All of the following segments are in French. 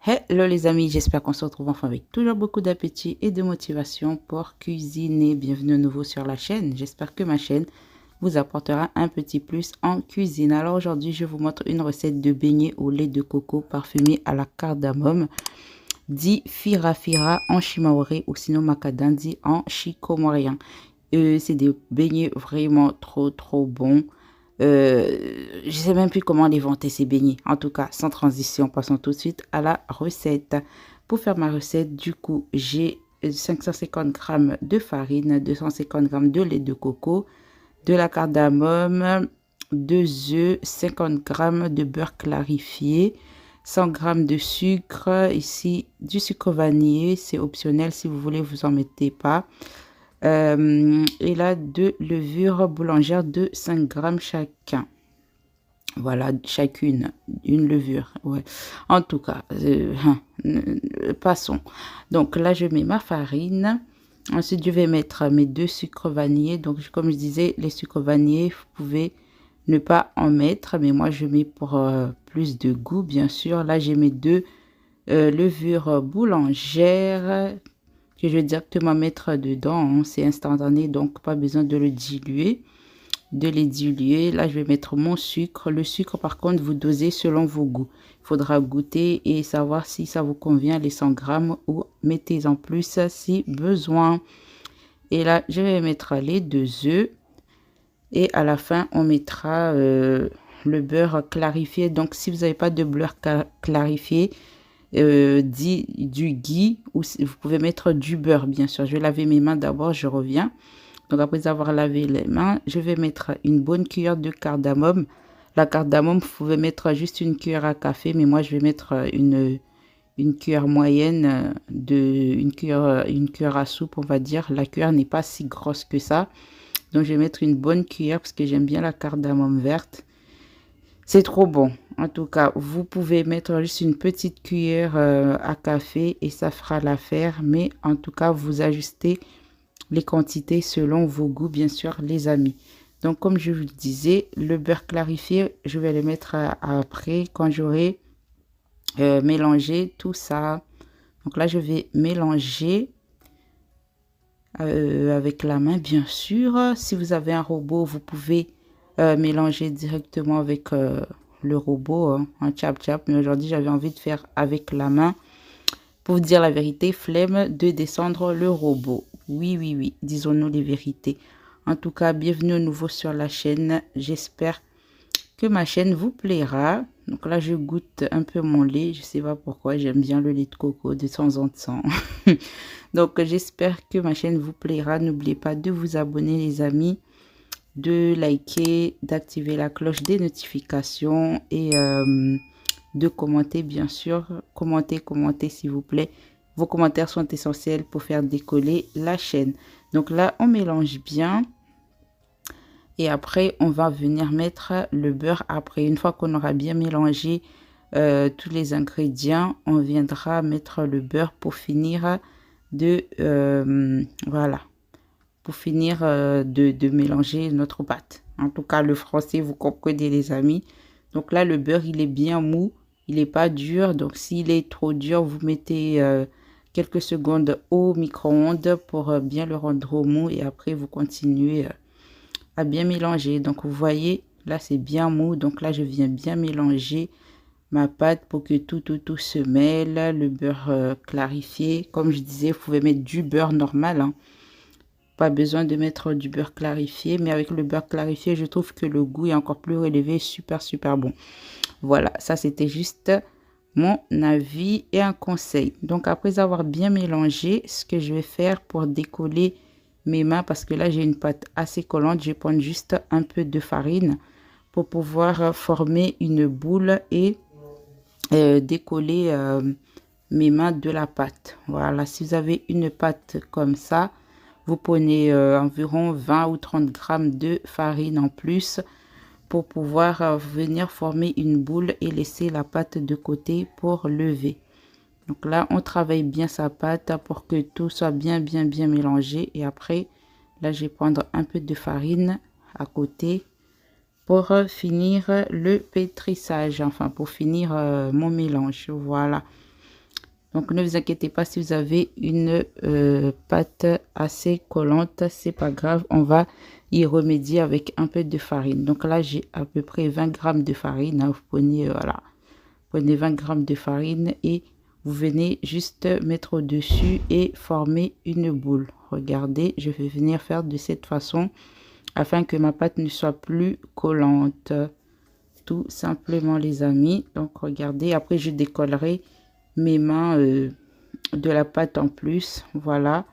Hello les amis, j'espère qu'on se retrouve enfin avec toujours beaucoup d'appétit et de motivation pour cuisiner. Bienvenue à nouveau sur la chaîne. J'espère que ma chaîne vous apportera un petit plus en cuisine. Alors aujourd'hui, je vous montre une recette de beignets au lait de coco parfumé à la cardamome, dit fira fira en chimaoré ou sinon macadam dit en chikomorien. C'est des beignets vraiment trop bons. Je sais même plus comment les vanter ces beignets. En tout cas, sans transition, passons tout de suite à la recette. Pour faire ma recette, du coup, j'ai 550 g de farine, 250 g de lait de coco, de la cardamome, 2 œufs, 50 g de beurre clarifié, 100 g de sucre, ici du sucre vanillé, c'est optionnel si vous voulez, vous en mettez pas. Et là, 2 levures boulangères de 5 g chacun. Voilà, chacune, une levure. Ouais. En tout cas, passons. Donc là, je mets ma farine. Ensuite, je vais mettre mes 2 sucres vanillés. Donc, comme je disais, les sucres vanillés, vous pouvez ne pas en mettre. Mais moi, je mets pour plus de goût, bien sûr. Là, j'ai mes 2 levures boulangères que je vais directement mettre dedans, hein. C'est instantané, donc pas besoin de le diluer, de les diluer. Là, je vais mettre mon sucre. Le sucre, par contre, vous dosez selon vos goûts. Il faudra goûter et savoir si ça vous convient, les 100 g, ou mettez en plus si besoin. Et là, je vais mettre les 2 œufs. Et à la fin, on mettra le beurre clarifié. Donc, si vous n'avez pas de beurre clarifié, dit du ghee, ou vous pouvez mettre du beurre, bien sûr. Je vais laver mes mains d'abord, je reviens. Donc après avoir lavé les mains, je vais mettre une bonne cuillère de cardamome. La cardamome, vous pouvez mettre juste une cuillère à café, mais moi je vais mettre une cuillère moyenne, une cuillère à soupe, on va dire. La cuillère n'est pas si grosse que ça, donc je vais mettre une bonne cuillère parce que j'aime bien la cardamome verte. C'est trop bon. En tout cas, vous pouvez mettre juste une petite cuillère à café et ça fera l'affaire. Mais en tout cas, vous ajustez les quantités selon vos goûts, bien sûr, les amis. Donc, comme je vous le disais, le beurre clarifié, je vais le mettre après quand j'aurai mélangé tout ça. Donc là, je vais mélanger avec la main, bien sûr. Si vous avez un robot, vous pouvez mélanger directement avec le robot, hein, un chap-chap. Mais aujourd'hui, j'avais envie de faire avec la main. Pour vous dire la vérité, flemme de descendre le robot. Oui, disons-nous les vérités. En tout cas, bienvenue à nouveau sur la chaîne. J'espère que ma chaîne vous plaira. Donc là, je goûte un peu mon lait. Je ne sais pas pourquoi, j'aime bien le lait de coco de temps en temps. Donc, j'espère que ma chaîne vous plaira. N'oubliez pas de vous abonner, les amis, de liker, d'activer la cloche des notifications et de commenter, bien sûr. Commentez, s'il vous plaît. Vos commentaires sont essentiels pour faire décoller la chaîne. Donc là, on mélange bien. Et après, on va venir mettre le beurre après. Une fois qu'on aura bien mélangé tous les ingrédients, on viendra mettre le beurre pour finir voilà, pour finir de mélanger notre pâte. En tout cas, le français, vous comprenez, les amis. Donc là, le beurre, il est bien mou. Il n'est pas dur. Donc, s'il est trop dur, vous mettez quelques secondes au micro-ondes pour bien le rendre mou. Et après, vous continuez à bien mélanger. Donc, vous voyez, là, c'est bien mou. Donc là, je viens bien mélanger ma pâte pour que tout se mêle. Le beurre clarifié. Comme je disais, vous pouvez mettre du beurre normal, hein. Pas besoin de mettre du beurre clarifié, mais avec le beurre clarifié, je trouve que le goût est encore plus élevé, super bon. Voilà, ça c'était juste mon avis et un conseil. Donc après avoir bien mélangé, ce que je vais faire pour décoller mes mains, parce que là j'ai une pâte assez collante, je vais prendre juste un peu de farine pour pouvoir former une boule et décoller mes mains de la pâte. Voilà, si vous avez une pâte comme ça, vous prenez environ 20 ou 30 grammes de farine en plus pour pouvoir venir former une boule et laisser la pâte de côté pour lever. Donc là, on travaille bien sa pâte pour que tout soit bien mélangé. Et après, là, je vais prendre un peu de farine à côté pour finir le pétrissage. Enfin, pour finir mon mélange. Voilà. Donc ne vous inquiétez pas si vous avez une pâte assez collante, c'est pas grave, on va y remédier avec un peu de farine. Donc là j'ai à peu près 20 grammes de farine, hein. Vous prenez voilà, prenez 20 grammes de farine et vous venez juste mettre au-dessus et former une boule. Regardez, je vais venir faire de cette façon afin que ma pâte ne soit plus collante. Tout simplement les amis. Donc regardez, après je décollerai mes mains de la pâte en plus. Voilà,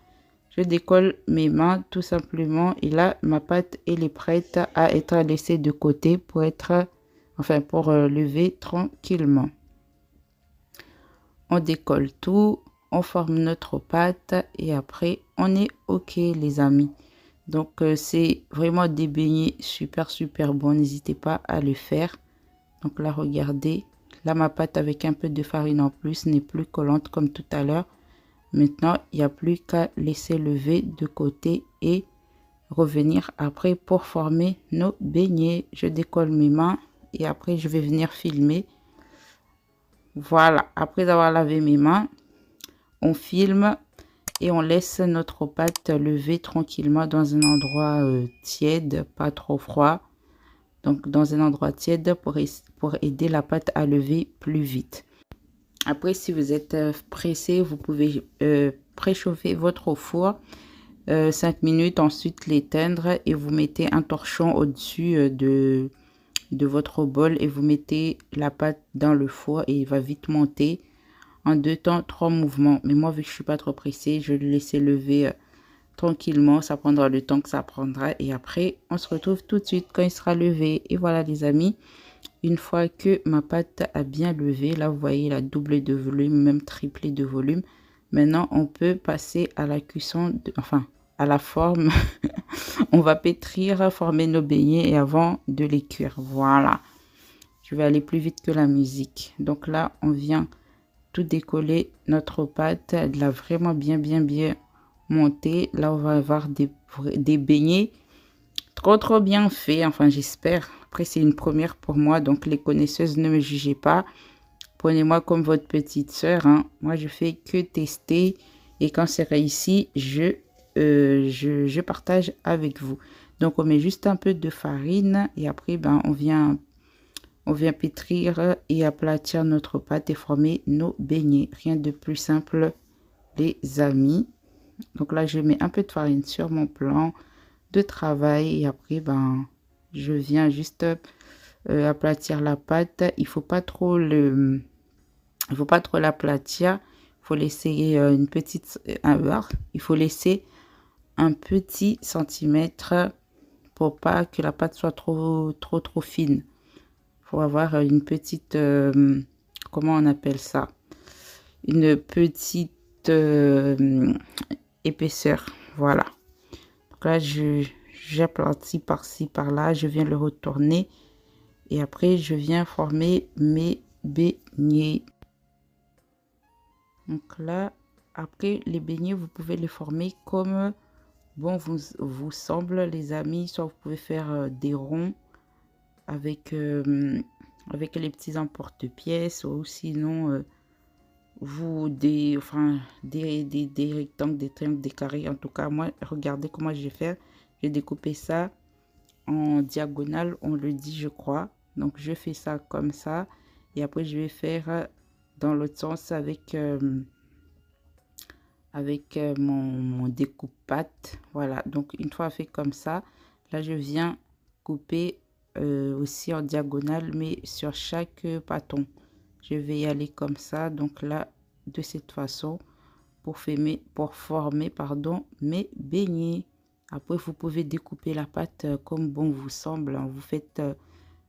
je décolle mes mains tout simplement et là ma pâte elle est prête à être laissée de côté pour être pour lever tranquillement. On décolle tout, on forme notre pâte et après on est ok les amis. Donc c'est vraiment des beignets super bons, n'hésitez pas à le faire. Donc là regardez, là ma pâte avec un peu de farine en plus n'est plus collante comme tout à l'heure. Maintenant il n'y a plus qu'à laisser lever de côté et revenir après pour former nos beignets. Je décolle mes mains et après je vais venir filmer. Voilà, après avoir lavé mes mains, on filme et on laisse notre pâte lever tranquillement dans un endroit tiède, pas trop froid. Donc dans un endroit tiède pour aider la pâte à lever plus vite. Après, si vous êtes pressé, vous pouvez préchauffer votre four 5 minutes, ensuite l'éteindre et vous mettez un torchon au-dessus de votre bol et vous mettez la pâte dans le four et il va vite monter en 2 temps, 3 mouvements. Mais moi, vu que je suis pas trop pressée, je vais le laisser lever tranquillement. Ça prendra le temps que ça prendra et après, on se retrouve tout de suite quand il sera levé. Et voilà les amis, une fois que ma pâte a bien levé, là vous voyez, la doublé de volume, même triplé de volume. Maintenant, on peut passer à la cuisson, à la forme. On va pétrir, former nos beignets et avant de les cuire. Voilà. Je vais aller plus vite que la musique. Donc là, on vient tout décoller notre pâte. Elle a vraiment bien monté. Là, on va avoir des beignets trop bien faits. Enfin, j'espère. Après, c'est une première pour moi. Donc, les connaisseuses, ne me jugez pas. Prenez-moi comme votre petite sœur. Hein. Moi, je fais que tester. Et quand c'est réussi, je partage avec vous. Donc, on met juste un peu de farine. Et après, ben, on vient pétrir et aplatir notre pâte et former nos beignets. Rien de plus simple, les amis. Donc là, je mets un peu de farine sur mon plan de travail. Et après, ben, je viens juste aplatir la pâte. Il faut pas trop l'aplatir. Il faut laisser il faut laisser un petit centimètre pour pas que la pâte soit trop fine. Il faut avoir une petite, comment on appelle ça? Une petite épaisseur. Voilà. Donc là, j'aplatis par-ci, par-là. Je viens le retourner. Et après, je viens former mes beignets. Donc là, après, les beignets, vous pouvez les former comme bon vous semble, les amis. Soit vous pouvez faire des ronds avec les petits emporte-pièces ou sinon des rectangles, des triangles, des carrés. En tout cas, moi, regardez comment je vais faire. J'ai découpé ça en diagonale, on le dit, je crois. Donc, je fais ça comme ça. Et après, je vais faire dans l'autre sens avec mon découpe-pâte. Voilà, donc une fois fait comme ça, là, je viens couper aussi en diagonale, mais sur chaque bâton. Je vais y aller comme ça. Donc là, de cette façon, pour former mes beignets. Après, vous pouvez découper la pâte comme bon vous semble. Hein. Vous faites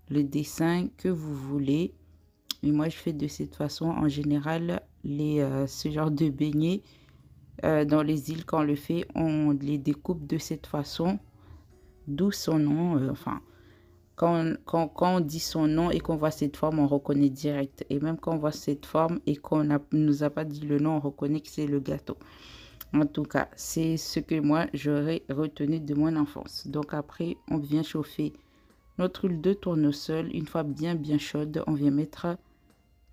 le dessin que vous voulez. Mais moi, je fais de cette façon. En général, ce genre de beignets, dans les îles, quand on le fait, on les découpe de cette façon. D'où son nom. Quand on dit son nom et qu'on voit cette forme, on reconnaît direct. Et même quand on voit cette forme et qu'on ne nous a pas dit le nom, on reconnaît que c'est le gâteau. En tout cas, c'est ce que moi, j'aurais retenu de mon enfance. Donc après, on vient chauffer notre huile de tournesol. Une fois bien chaude, on vient mettre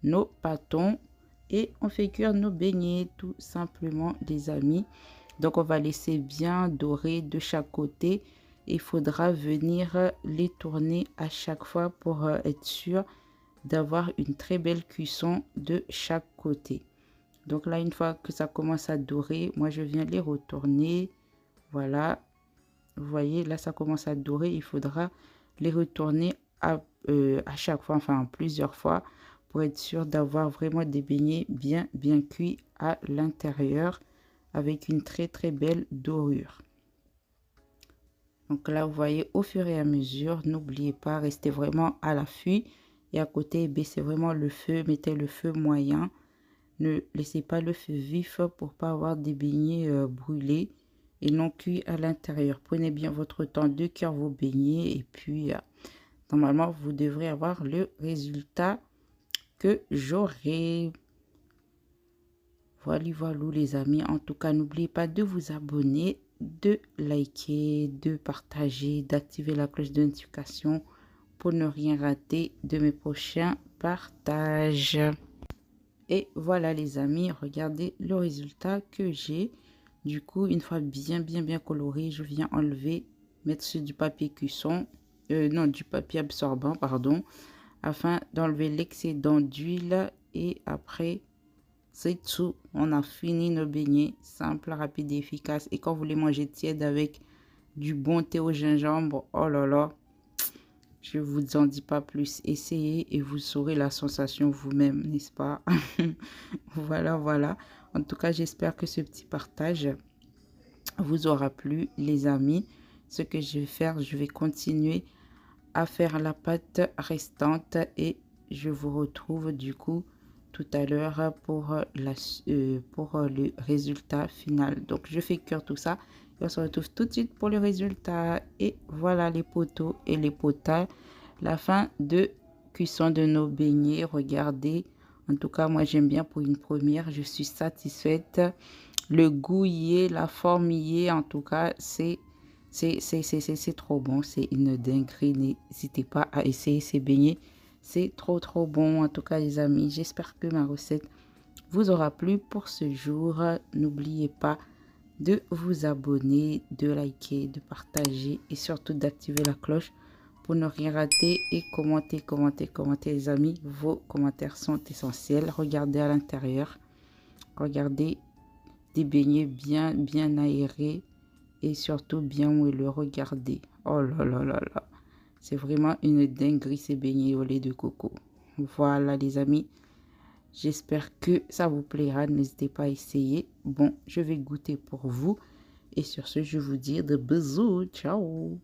nos bâtons et on fait cuire nos beignets tout simplement les amis. Donc on va laisser bien dorer de chaque côté. Il faudra venir les tourner à chaque fois pour être sûr d'avoir une très belle cuisson de chaque côté. Donc là, une fois que ça commence à dorer, moi je viens les retourner. Voilà, vous voyez, là ça commence à dorer. Il faudra les retourner à chaque fois, enfin plusieurs fois, pour être sûr d'avoir vraiment des beignets bien cuits à l'intérieur avec une très belle dorure. Donc là, vous voyez, au fur et à mesure, n'oubliez pas, restez vraiment à l'affût. Et à côté, baissez vraiment le feu, mettez le feu moyen. Ne laissez pas le feu vif pour pas avoir des beignets brûlés et non cuits à l'intérieur. Prenez bien votre temps de cuire vos beignets et puis normalement, vous devrez avoir le résultat que j'aurai. Voilà les amis. En tout cas, n'oubliez pas de vous abonner, de liker, de partager, d'activer la cloche de notification pour ne rien rater de mes prochains partages. Et voilà les amis, regardez le résultat que j'ai. Du coup, une fois bien coloré, je viens enlever, mettre sur du papier cuisson, non, du papier absorbant, pardon, afin d'enlever l'excédent d'huile. Et après, c'est tout. On a fini nos beignets, simple, rapide et efficace. Et quand vous les mangez tièdes avec du bon thé au gingembre, oh là là, je vous en dis pas plus. Essayez et vous saurez la sensation vous-même, n'est-ce pas? Voilà. En tout cas, j'espère que ce petit partage vous aura plu, les amis. Ce que je vais faire, je vais continuer à faire la pâte restante et je vous retrouve du coup tout à l'heure pour le résultat final. Donc, je fais cuire tout ça et on se retrouve tout de suite pour le résultat. Et voilà les poteaux et les potas. La fin de cuisson de nos beignets. Regardez. En tout cas, moi, j'aime bien pour une première. Je suis satisfaite. Le goût y est, la forme y est. En tout cas, c'est trop bon. C'est une dinguerie. N'hésitez pas à essayer ces beignets. C'est trop bon. En tout cas, les amis, j'espère que ma recette vous aura plu pour ce jour. N'oubliez pas de vous abonner, de liker, de partager et surtout d'activer la cloche pour ne rien rater et commenter les amis. Vos commentaires sont essentiels. Regardez à l'intérieur. Regardez des beignets bien aérés et surtout bien moelleux. Regardez. Oh là. C'est vraiment une dinguerie ces beignets au lait de coco. Voilà les amis. J'espère que ça vous plaira. N'hésitez pas à essayer. Bon, je vais goûter pour vous. Et sur ce, je vous dis de bisous. Ciao.